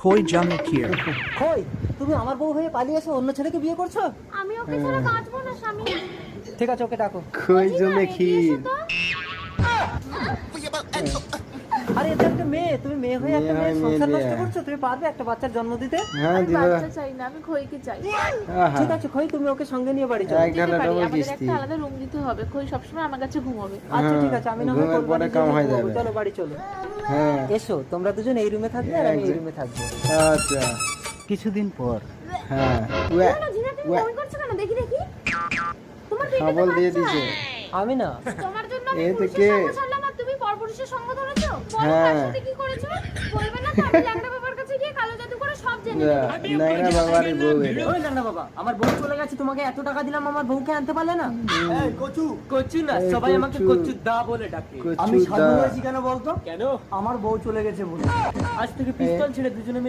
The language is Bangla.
Koi Jame Kier. কই তুমি আমার বউ হয়ে পালিয়ে এসে অন্য ছেলেকে বিয়ে করছো? আমি ওকে ছাড়া বাঁচবো না স্বামী। ঠিক আছে, ওকে ডাকো। খই জমে ক্ষীর। আরে এটা একটা মেয়ে, তুমি মেয়ে হয়ে একটা মেয়ে মেয়ে হয়, সংসার মেয়ে নষ্ট দিয়ে। করছো? তুমি পারবে একটা বাচ্চার জন্ম দিতে? হ্যাঁ আমি দিবা। বাচ্চা চাই না, আমি খইকে চাই। আহা, ঠিক আছে খই, তুমি ওকে সঙ্গে নিয়ে বাড়ি চলো। এক যেতে ঢালা পারি, ডবল আমাদের কিস্তি। একটা আলাদা রুম দিতে হবে। খই সবসময় আমার কাছে ঘুমাবে। আচ্ছা ঠিক আছে, আমি না হয় ঘুমের পরে কোরবানির কাম জন্য হয়ে ঘুমাবো। যাবে। চলো বাড়ি চলো। হ্যাঁ এসো, তোমরা দুজন এই রুমে থাকবে আর আমি এই রুমে থাকবো। আচ্ছা কিছুদিন পর। হ্যাঁ কেন জিনা, তুমি বমি করছো কেন? দেখি দেখি। তোমার পেটে তো সবল দিয়ে বাচ্চা। দিছে। আমি না, তোমার জন্য আমি এ তো পুরুষের কে? সঙ্গ ছাড়লাম আর তুমি পরপুরুষের সঙ্গ ধরেছো? বলো হ্যাঁ। কার সাথে কি করেছো? বলবে না তো, আমি ল্যাংড়া বাবার কাছে গিয়ে কালো জাদু করে সব জেনে নেব। নাইরা বাবারে বউ এটা। ওই লান্ডা বাবা, আমার বউ চলে গেছে, তোমাকে এত টাকা দিলাম, আমার বউকে আনতে পারলে না? এই কচু, কচু না, এই সবাই আমাকে কচু। কচু দা বলে ডাকে। কচু আমি সাধু দা। হয়েছি কেন বলতো? কেন? আমার বউ চলে গেছে বলে। আজ থেকে পিস্তল ছেড়ে দুজনে মিলে